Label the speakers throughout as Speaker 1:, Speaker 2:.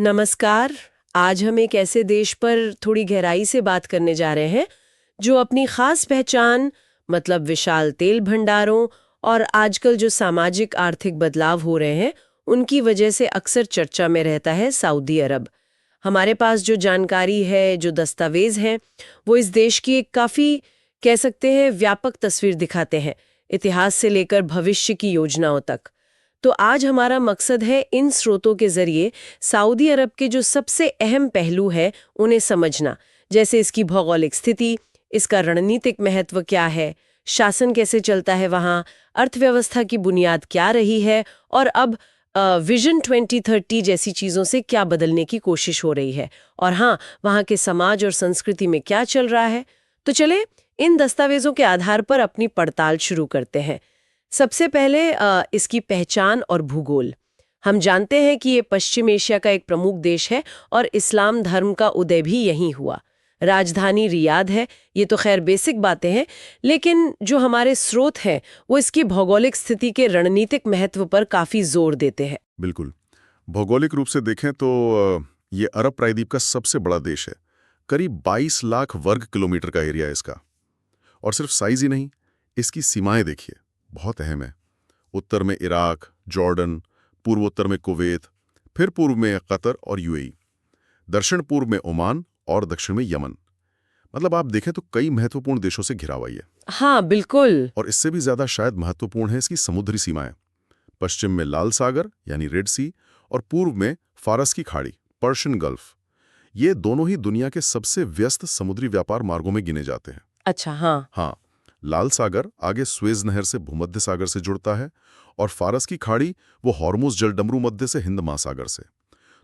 Speaker 1: नमस्कार। आज हम एक ऐसे देश पर थोड़ी गहराई से बात करने जा रहे हैं जो अपनी खास पहचान मतलब विशाल तेल भंडारों और आजकल जो सामाजिक आर्थिक बदलाव हो रहे हैं उनकी वजह से अक्सर चर्चा में रहता है सऊदी अरब। हमारे पास जो जानकारी है, जो दस्तावेज हैं, वो इस देश की एक काफ़ी कह सकते हैं व्यापक तस्वीर दिखाते हैं, इतिहास से लेकर भविष्य की योजनाओं तक। तो आज हमारा मकसद है इन स्रोतों के जरिए सऊदी अरब के जो सबसे अहम पहलू है उन्हें समझना, जैसे इसकी भौगोलिक स्थिति, इसका रणनीतिक महत्व क्या है, शासन कैसे चलता है वहाँ, अर्थव्यवस्था की बुनियाद क्या रही है और अब विजन 2030 जैसी चीज़ों से क्या बदलने की कोशिश हो रही है, और हाँ, वहाँ के समाज और संस्कृति में क्या चल रहा है। तो चले इन दस्तावेजों के आधार पर अपनी पड़ताल शुरू करते हैं। सबसे पहले इसकी पहचान और भूगोल। हम जानते हैं कि ये पश्चिम एशिया का एक प्रमुख देश है और इस्लाम धर्म का उदय भी यहीं हुआ। राजधानी रियाद है, ये तो खैर बेसिक बातें हैं, लेकिन जो हमारे स्रोत हैं वो इसकी भौगोलिक स्थिति के रणनीतिक महत्व पर काफ़ी जोर देते हैं।
Speaker 2: बिल्कुल। भौगोलिक रूप से देखें तो ये अरब प्रायद्वीप का सबसे बड़ा देश है। करीब 22 लाख वर्ग किलोमीटर का एरिया है इसका। और सिर्फ साइज ही नहीं, इसकी सीमाएं देखिए, बहुत अहम है। उत्तर में इराक, जॉर्डन, पूर्वोत्तर में कुवैत, फिर पूर्व में कतर और यूएई, दक्षिण पूर्व में ओमान और दक्षिण में यमन। मतलब आप देखें तो कई महत्वपूर्ण देशों से घिरा हुआ है।
Speaker 1: हाँ बिल्कुल।
Speaker 2: और इससे भी ज्यादा शायद महत्वपूर्ण है इसकी समुद्री सीमाएं। पश्चिम में लाल सागर यानी रेड सी और पूर्व में फारस की खाड़ी, पर्शियन गल्फ। ये दोनों ही दुनिया के सबसे व्यस्त समुद्री व्यापार मार्गों में गिने जाते हैं।
Speaker 1: अच्छा हाँ।
Speaker 2: लाल सागर आगे स्वेज नहर से भूमध्य सागर से जुड़ता है और फारस की खाड़ी वो हॉर्मुज जलडमरू मध्य से हिंद महासागर से।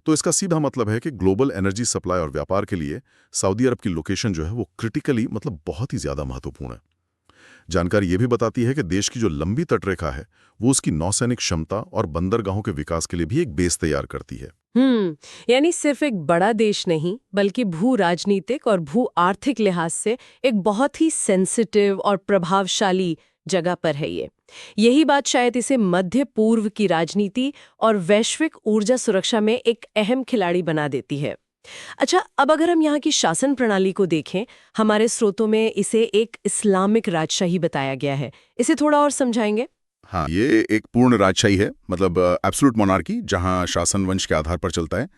Speaker 2: तो इसका सीधा मतलब है कि ग्लोबल एनर्जी सप्लाई और व्यापार के लिए सऊदी अरब की लोकेशन जो है वो क्रिटिकली मतलब बहुत ही ज्यादा महत्वपूर्ण है। जानकारी ये भी बताती है कि देश की जो लंबी तटरेखा है वो उसकी नौसैनिक क्षमता और बंदरगाहों के विकास के लिए भी एक बेस तैयार करती है।
Speaker 1: यानी सिर्फ एक बड़ा देश नहीं बल्कि भू राजनीतिक और भू आर्थिक लिहाज से एक बहुत ही सेंसिटिव और प्रभावशाली जगह पर है ये। यही बात शायद इसे मध्य पूर्व की राजनीति और वैश्विक ऊर्जा सुरक्षा में एक अहम खिलाड़ी बना देती है। अच्छा, अब अगर हम यहाँ की शासन प्रणाली को देखें, हमारे स्रोतों में इसे एक इस्लामिक राजशाही बताया गया है। इसे थोड़ा और समझाएंगे?
Speaker 2: हाँ, ये एक पूर्ण राजशाही है, मतलब एब्सोल्यूट मोनार्की, जहाँ शासन वंश के आधार पर चलता है।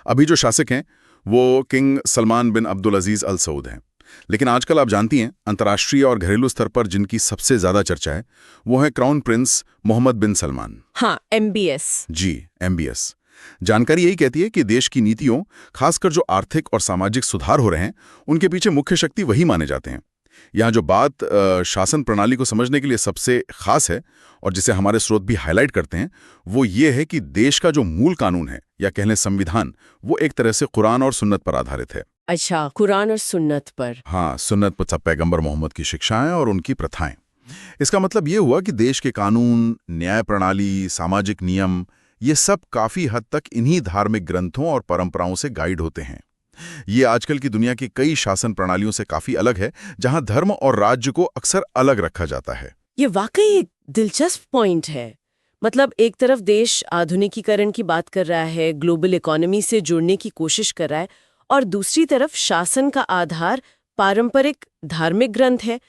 Speaker 2: अभी जो शासक हैं वो किंग सलमान बिन अब्दुल अजीज अल सऊद हैं। लेकिन आजकल आप जानती हैं, अंतर्राष्ट्रीय और घरेलू स्तर पर जिनकी सबसे ज्यादा चर्चा है वो है क्राउन प्रिंस मोहम्मद बिन सलमान।
Speaker 1: हाँ, MBS।
Speaker 2: जी, MBS। जानकारी यही कहती है कि देश की नीतियों, खासकर जो आर्थिक और सामाजिक सुधार हो रहे हैं, उनके पीछे मुख्य शक्ति वही माने जाते हैं। यहाँ जो बात शासन प्रणाली को समझने के लिए सबसे खास है और जिसे हमारे स्रोत भी हाईलाइट करते हैं, वो ये है कि देश का जो मूल कानून है या कह लें संविधान, वो एक तरह से कुरान और सुन्नत पर आधारित है।
Speaker 1: अच्छा, कुरान और सुन्नत पर।
Speaker 2: हाँ, सुन्नत मतलब पैगंबर मोहम्मद की शिक्षाएं और उनकी प्रथाएं। इसका मतलब ये हुआ कि देश के कानून, न्याय प्रणाली, सामाजिक नियम, ये सब काफी हद तक इन्हीं धार्मिक ग्रंथों और परंपराओं से गाइड होते हैं। ये आजकल की दुनिया की कई शासन प्रणालियों से काफी अलग है, जहां धर्म और राज्य को अक्सर अलग रखा जाता है।
Speaker 1: ये वाकई एक दिलचस्प पॉइंट है। मतलब एक तरफ देश आधुनिकीकरण की बात कर रहा है, ग्लोबल इकोनॉमी से जुड़ने की कोशिश कर रहा है, और दूसरी तरफ शासन का आधार पारंपरिक धार्मिक ग्रंथ है।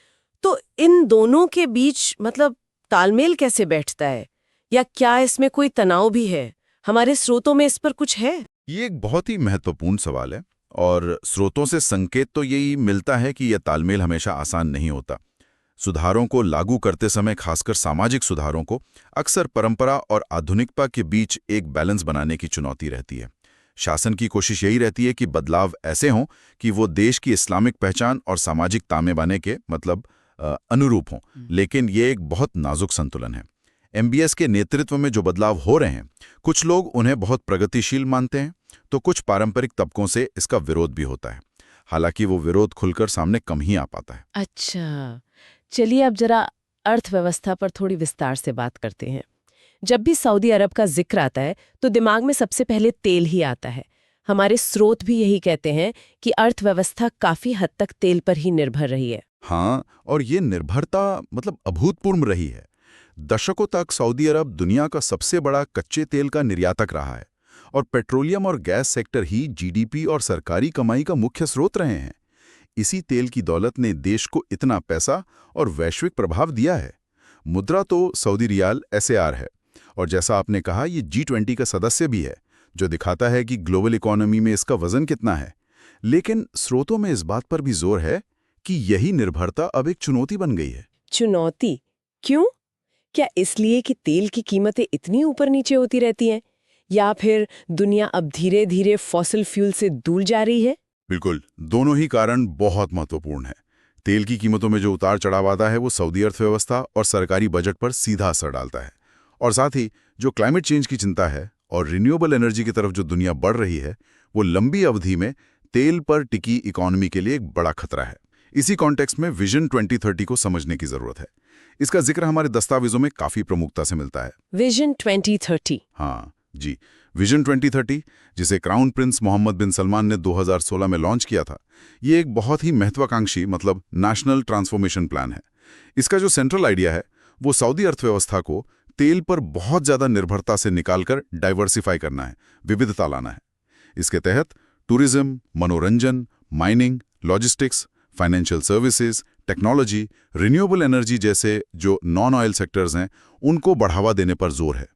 Speaker 1: तो इन दोनों के बीच मतलब तालमेल कैसे बैठता है, या क्या इसमें कोई तनाव भी है? हमारे स्रोतों में इस पर कुछ है?
Speaker 2: ये एक बहुत ही महत्वपूर्ण सवाल है और स्रोतों से संकेत तो यही मिलता है कि यह तालमेल हमेशा आसान नहीं होता। सुधारों को लागू करते समय, खासकर सामाजिक सुधारों को, अक्सर परंपरा और आधुनिकता के बीच एक बैलेंस बनाने की चुनौती रहती है। शासन की कोशिश यही रहती है कि बदलाव ऐसे हों कि वो देश की इस्लामिक पहचान और सामाजिक ताने-बाने के मतलब अनुरूप हों, लेकिन ये एक बहुत नाजुक संतुलन है। MBS के नेतृत्व में जो बदलाव हो रहे हैं, कुछ लोग उन्हें बहुत प्रगतिशील मानते हैं, तो कुछ पारंपरिक तबकों से इसका विरोध भी होता है। हालांकि वो विरोध खुलकर सामने कम ही आ पाता है।
Speaker 1: अच्छा, चलिए अब जरा अर्थव्यवस्था पर थोड़ी विस्तार से बात करते हैं। जब भी सऊदी अरब का जिक्र आता है तो दिमाग में सबसे पहले तेल ही आता है। हमारे स्रोत भी यही कहते हैं कि अर्थव्यवस्था काफी हद तक तेल पर ही निर्भर रही है।
Speaker 2: हाँ, और ये निर्भरता मतलब अभूतपूर्व रही है। दशकों तक सऊदी अरब दुनिया का सबसे बड़ा कच्चे तेल का निर्यातक रहा है और पेट्रोलियम और गैस सेक्टर ही जीडीपी और सरकारी कमाई का मुख्य स्रोत रहे हैं। इसी तेल की दौलत ने देश को इतना पैसा और वैश्विक प्रभाव दिया है। मुद्रा तो सऊदी रियाल SAR है, और जैसा आपने कहा ये G20 का सदस्य भी है, जो दिखाता है कि ग्लोबल इकोनॉमी में इसका वजन कितना है। लेकिन स्रोतों में इस बात पर भी जोर है कि यही निर्भरता अब एक चुनौती बन गई है।
Speaker 1: चुनौती क्यों? क्या इसलिए कि तेल की कीमतें इतनी ऊपर नीचे होती रहती हैं, या फिर दुनिया अब धीरे धीरे फॉसिल फ्यूल से दूर जा रही है?
Speaker 2: बिल्कुल, दोनों ही कारण बहुत महत्वपूर्ण है। तेल की कीमतों में जो उतार चढ़ाव आता है वो सऊदी अर्थव्यवस्था और सरकारी बजट पर सीधा असर डालता है, और साथ ही जो क्लाइमेट चेंज की चिंता है और रिन्यूएबल एनर्जी की तरफ जो दुनिया बढ़ रही है, वो लंबी अवधि में तेल पर टिकी इकोनॉमी के लिए एक बड़ा खतरा है। इसी कॉन्टेक्स्ट में विजन 2030 को समझने की जरूरत है। इसका जिक्र हमारे दस्तावेजों में काफी प्रमुखता से मिलता है।
Speaker 1: विजन 2030।
Speaker 2: हाँ जी, विजन 2030, जिसे क्राउन प्रिंस मोहम्मद बिन सलमान ने 2016 में लॉन्च किया था, ये एक बहुत ही महत्वाकांक्षी मतलब नेशनल ट्रांसफॉर्मेशन प्लान है। इसका जो सेंट्रल आइडिया है वो सऊदी अर्थव्यवस्था को तेल पर बहुत ज्यादा निर्भरता से निकालकर डाइवर्सिफाई करना है, विविधता लाना है। इसके तहत टूरिज्म, मनोरंजन, mining, logistics, financial services, technology, renewable energy जैसे जो नॉन ऑयल सेक्टर्स हैं, उनको बढ़ावा देने पर जोर है।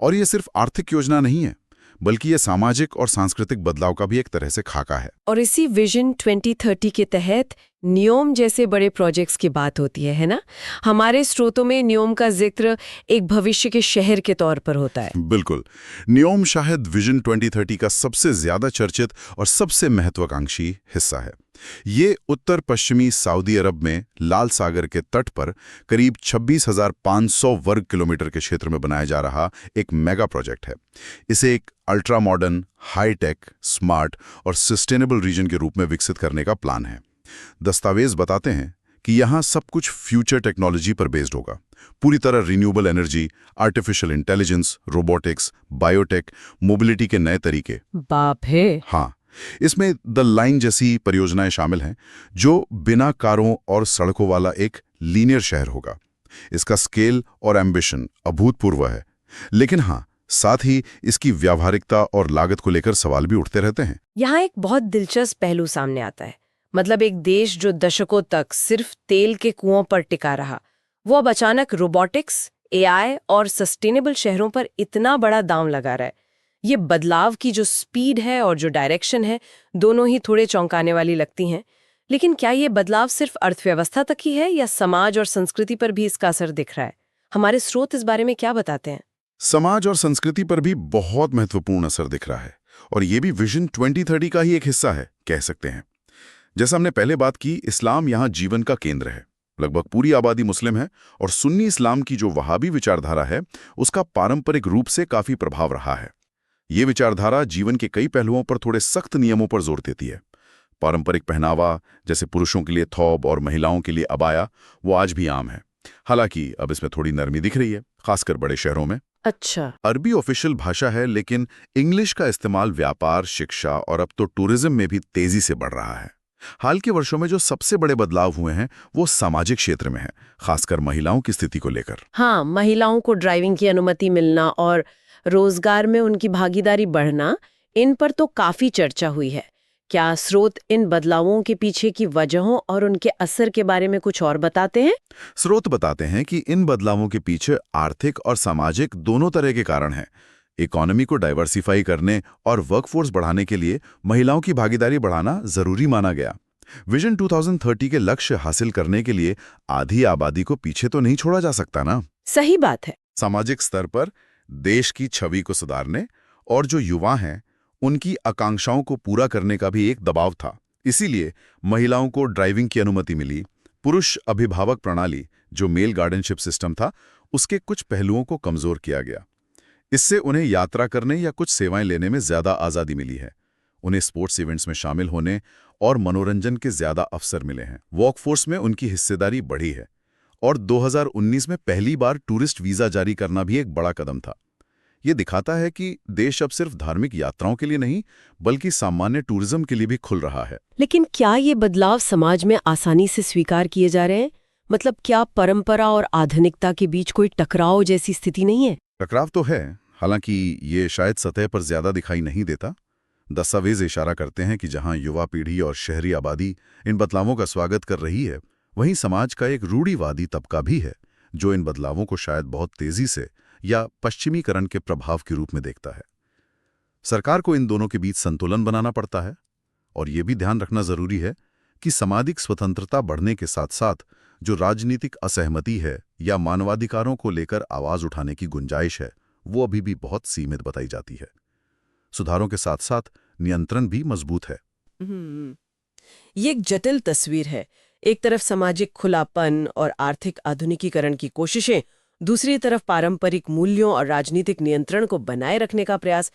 Speaker 2: और ये सिर्फ आर्थिक योजना नहीं है, बल्कि ये सामाजिक और सांस्कृतिक बदलाव का भी एक तरह से खाका है।
Speaker 1: और इसी विजन 2030 के तहत न्योम जैसे बड़े प्रोजेक्ट्स की बात होती है ना? हमारे स्रोतों में न्योम का जिक्र एक भविष्य के शहर के तौर पर होता है।
Speaker 2: बिल्कुल, न्योम शायद विजन 2030 का सबसे ज्यादा चर्चित और सबसे महत्वाकांक्षी हिस्सा है। ये उत्तर पश्चिमी सऊदी अरब में लाल सागर के तट पर करीब 26,500 वर्ग किलोमीटर के क्षेत्र में बनाया जा रहा एक मेगा प्रोजेक्ट है। इसे एक अल्ट्रा मॉडर्न, हाई-टेक, स्मार्ट और सस्टेनेबल रीजन के रूप में विकसित करने का प्लान है। दस्तावेज बताते हैं कि यहाँ सब कुछ फ्यूचर टेक्नोलॉजी पर बेस्ड होगा। पूरी तरह renewable energy, artificial intelligence, robotics, biotech, mobility के नए तरीके।
Speaker 1: बाप है।
Speaker 2: हाँ, इसमें द लाइन जैसी परियोजनाएं शामिल हैं, जो बिना कारों और सड़कों वाला एक लीनियर शहर होगा। इसका स्केल और एम्बिशन अभूतपूर्व है, लेकिन हाँ, साथ ही इसकी व्यावहारिकता और लागत को लेकर सवाल भी उठते रहते हैं।
Speaker 1: यहाँ एक बहुत दिलचस्प पहलू सामने आता है। मतलब एक देश जो दशकों तक सिर्फ तेल के कुओं पर टिका रहा, वो अब अचानक रोबोटिक्स, AI और सस्टेनेबल शहरों पर इतना बड़ा दांव लगा रहा है। ये बदलाव की जो स्पीड है और जो डायरेक्शन है, दोनों ही थोड़े चौंकाने वाली लगती हैं। लेकिन क्या ये बदलाव सिर्फ अर्थव्यवस्था तक ही है, या समाज और संस्कृति पर भी इसका असर दिख रहा है? हमारे स्रोत इस बारे में क्या बताते हैं?
Speaker 2: समाज और संस्कृति पर भी बहुत महत्वपूर्ण असर दिख रहा है, और ये भी विजन 2030 का ही एक हिस्सा है, कह सकते हैं। जैसा हमने पहले बात की, इस्लाम यहाँ जीवन का केंद्र है। लगभग पूरी आबादी मुस्लिम है, और सुन्नी इस्लाम की जो वहाबी विचारधारा है, उसका पारंपरिक रूप से काफी प्रभाव रहा है। ये विचारधारा जीवन के कई पहलुओं पर थोड़े सख्त नियमों पर जोर देती है। पारंपरिक पहनावा, जैसे पुरुषों के लिए थौब और महिलाओं के लिए अबाया, वो आज भी आम है। हालांकि अब इसमें थोड़ी नरमी दिख रही है, खासकर बड़े शहरों में।
Speaker 1: अच्छा।
Speaker 2: अरबी ऑफिशियल भाषा है, लेकिन इंग्लिश का इस्तेमाल व्यापार, शिक्षा और अब तो टूरिज्म में भी तेजी से बढ़ रहा है। हाल के वर्षों में जो सबसे बड़े बदलाव हुए हैं वो सामाजिक क्षेत्र में है, खासकर महिलाओं की स्थिति को लेकर।
Speaker 1: हाँ, महिलाओं को ड्राइविंग की अनुमति मिलना और रोजगार में उनकी भागीदारी बढ़ना, इन पर तो काफी चर्चा हुई है। क्या स्रोत इन बदलावों के पीछे की वजहों और उनके असर के बारे में कुछ और बताते हैं?
Speaker 2: स्रोत बताते हैं कि इन बदलावों के पीछे आर्थिक और सामाजिक दोनों तरह के कारण हैं। इकोनॉमी को डाइवर्सिफाई करने और वर्कफोर्स बढ़ाने के लिए महिलाओं की भागीदारी बढ़ाना जरूरी माना गया। विजन 2030 के लक्ष्य हासिल करने के लिए आधी आबादी को पीछे तो नहीं छोड़ा जा सकता ना।
Speaker 1: सही बात है।
Speaker 2: सामाजिक स्तर पर देश की छवि को सुधारने और जो युवा हैं उनकी आकांक्षाओं को पूरा करने का भी एक दबाव था। इसीलिए महिलाओं को ड्राइविंग की अनुमति मिली। पुरुष अभिभावक प्रणाली, जो मेल गार्डनशिप सिस्टम था, उसके कुछ पहलुओं को कमजोर किया गया। इससे उन्हें यात्रा करने या कुछ सेवाएं लेने में ज्यादा आज़ादी मिली है। उन्हें स्पोर्ट्स इवेंट्स में शामिल होने और मनोरंजन के ज्यादा अवसर मिले हैं। वर्कफोर्स में उनकी हिस्सेदारी बढ़ी है, और 2019 में पहली बार टूरिस्ट वीजा जारी करना भी एक बड़ा कदम था। ये दिखाता है कि देश अब सिर्फ धार्मिक यात्राओं के लिए नहीं, बल्कि सामान्य टूरिज्म के लिए भी खुल रहा है।
Speaker 1: लेकिन क्या ये बदलाव समाज में आसानी से स्वीकार किए जा रहे हैं? मतलब क्या परंपरा और आधुनिकता के बीच कोई टकराव जैसी स्थिति नहीं है?
Speaker 2: टकराव तो है, हालांकि ये शायद सतह पर ज्यादा दिखाई नहीं देता। दस्तावेज इशारा करते हैं कि जहां युवा पीढ़ी और शहरी आबादी इन बदलावों का स्वागत कर रही है, वहीं समाज का एक रूढ़िवादी तबका भी है जो इन बदलावों को शायद बहुत तेजी से या पश्चिमीकरण के प्रभाव के रूप में देखता है। सरकार को इन दोनों के बीच संतुलन बनाना पड़ता है, और ये भी ध्यान रखना जरूरी है कि सामाजिक स्वतंत्रता बढ़ने के साथ साथ जो राजनीतिक असहमति है या मानवाधिकारों को लेकर आवाज उठाने की गुंजाइश है, वो अभी भी बहुत सीमित बताई जाती है। सुधारों के साथ साथ नियंत्रण भी मजबूत है।
Speaker 1: ये एक जटिल तस्वीर है। एक तरफ सामाजिक खुलापन और आर्थिक आधुनिकीकरण की कोशिशें, दूसरी तरफ पारंपरिक मूल्यों और राजनीतिक नियंत्रण को बनाए रखने का प्रयास।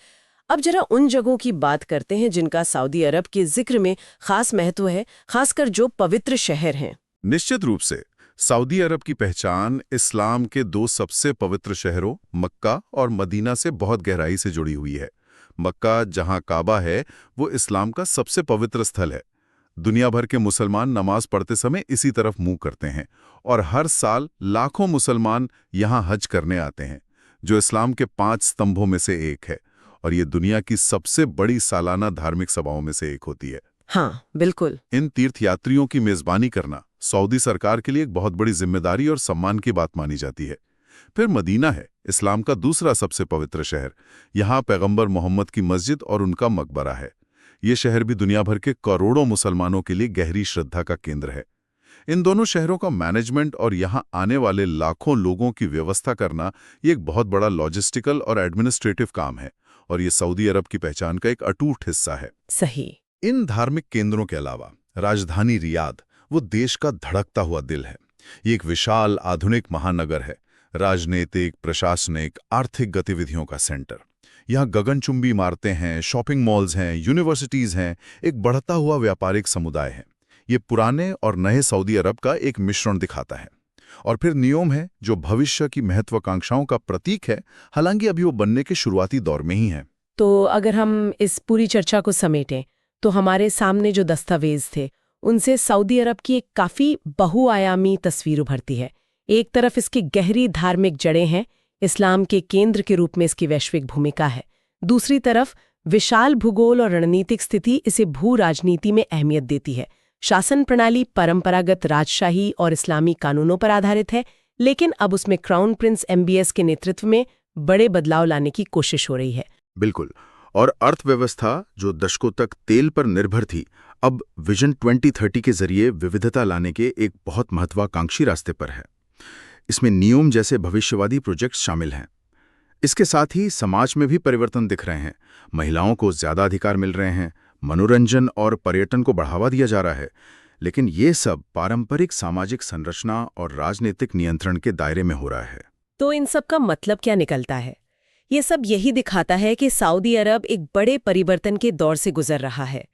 Speaker 1: अब जरा उन जगहों की बात करते हैं जिनका सऊदी अरब के जिक्र में खास महत्व है, खासकर जो पवित्र शहर हैं।
Speaker 2: निश्चित रूप से सऊदी अरब की पहचान इस्लाम के दो सबसे पवित्र शहरों मक्का और मदीना से बहुत गहराई से जुड़ी हुई है। मक्का, जहां काबा है, वो इस्लाम का सबसे पवित्र स्थल है। दुनिया भर के मुसलमान नमाज पढ़ते समय इसी तरफ मुंह करते हैं, और हर साल लाखों मुसलमान यहां हज करने आते हैं, जो इस्लाम के 5 स्तंभों में से एक है, और ये दुनिया की सबसे बड़ी सालाना धार्मिक सभाओं में से एक होती है।
Speaker 1: हाँ, बिल्कुल।
Speaker 2: इन तीर्थयात्रियों की मेजबानी करना सऊदी सरकार के लिए एक बहुत बड़ी जिम्मेदारी और सम्मान की बात मानी जाती है। फिर मदीना है, इस्लाम का दूसरा सबसे पवित्र शहर। यहाँ पैगंबर मोहम्मद की मस्जिद और उनका मकबरा है। ये शहर भी दुनिया भर के करोड़ों मुसलमानों के लिए गहरी श्रद्धा का केंद्र है। इन दोनों शहरों का मैनेजमेंट और यहाँ आने वाले लाखों लोगों की व्यवस्था करना ये एक बहुत बड़ा लॉजिस्टिकल और एडमिनिस्ट्रेटिव काम है, और ये सऊदी अरब की पहचान का एक अटूट हिस्सा है।
Speaker 1: सही।
Speaker 2: इन धार्मिक केंद्रों के अलावा राजधानी रियाद वो देश का धड़कता हुआ दिल है। ये एक विशाल आधुनिक महानगर है, राजनीतिक, प्रशासनिक, आर्थिक गतिविधियों का सेंटर। यहाँ गगनचुंबी इमारतें हैं, शॉपिंग मॉल्स हैं, यूनिवर्सिटीज हैं, एक बढ़ता हुआ व्यापारिक समुदाय है। ये पुराने और नए सऊदी अरब का एक मिश्रण दिखाता है। और फिर नियोम है, जो भविष्य की महत्वाकांक्षाओं का प्रतीक है, हालांकि अभी वो बनने के शुरुआती दौर में ही है।
Speaker 1: तो अगर हम इस पूरी चर्चा को समेटें, तो हमारे सामने जो दस्तावेज थे, उनसे सऊदी अरब की एक काफी बहुआयामी तस्वीर उभरती है। एक तरफ इसकी गहरी धार्मिक जड़ें हैं, इस्लाम के केंद्र के रूप में इसकी वैश्विक भूमिका है। दूसरी तरफ विशाल भूगोल और रणनीतिक स्थिति इसे भू राजनीति में अहमियत देती है। शासन प्रणाली परंपरागत राजशाही और इस्लामी कानूनों पर आधारित है, लेकिन अब उसमें क्राउन प्रिंस MBS के नेतृत्व में बड़े बदलाव लाने की कोशिश हो रही है।
Speaker 2: बिल्कुल। और अर्थव्यवस्था, जो दशकों तक तेल पर निर्भर थी, अब विजन 2030 के जरिए विविधता लाने के एक बहुत महत्वाकांक्षी रास्ते पर है। इसमें नियोम जैसे भविष्यवादी प्रोजेक्ट्स शामिल हैं। इसके साथ ही समाज में भी परिवर्तन दिख रहे हैं। महिलाओं को ज्यादा अधिकार मिल रहे हैं, मनोरंजन और पर्यटन को बढ़ावा दिया जा रहा है। लेकिन ये सब पारंपरिक सामाजिक संरचना और राजनीतिक नियंत्रण के दायरे में हो रहा है।
Speaker 1: तो इन सब का मतलब क्या निकलता है? ये सब यही दिखाता है कि सऊदी अरब एक बड़े परिवर्तन के दौर से गुजर रहा है।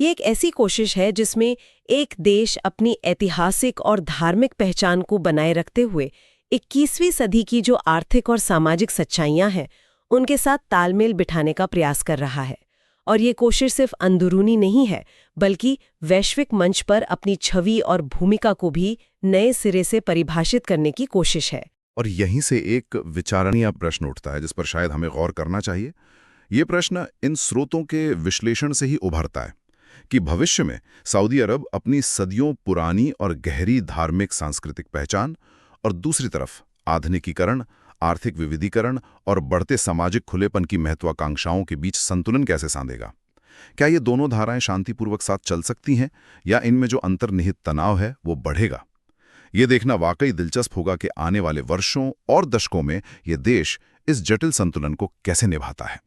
Speaker 1: ये एक ऐसी कोशिश है जिसमें एक देश अपनी ऐतिहासिक और धार्मिक पहचान को बनाए रखते हुए 21वीं सदी की जो आर्थिक और सामाजिक सच्चाइयां हैं, उनके साथ तालमेल बिठाने का प्रयास कर रहा है। और ये कोशिश सिर्फ अंदरूनी नहीं है, बल्कि वैश्विक मंच पर अपनी छवि और भूमिका को भी नए सिरे से परिभाषित करने की कोशिश है।
Speaker 2: और यहीं से एक विचारणीय प्रश्न उठता है जिस पर शायद हमें गौर करना चाहिए। ये प्रश्न इन स्रोतों के विश्लेषण से ही उभरता है कि भविष्य में सऊदी अरब अपनी सदियों पुरानी और गहरी धार्मिक सांस्कृतिक पहचान और दूसरी तरफ आधुनिकीकरण, आर्थिक विविधीकरण और बढ़ते सामाजिक खुलेपन की महत्वाकांक्षाओं के बीच संतुलन कैसे साधेगा। क्या ये दोनों धाराएं शांतिपूर्वक साथ चल सकती हैं, या इनमें जो अंतर्निहित तनाव है वो बढ़ेगा? ये देखना वाकई दिलचस्प होगा कि आने वाले वर्षों और दशकों में ये देश इस जटिल संतुलन को कैसे निभाता है।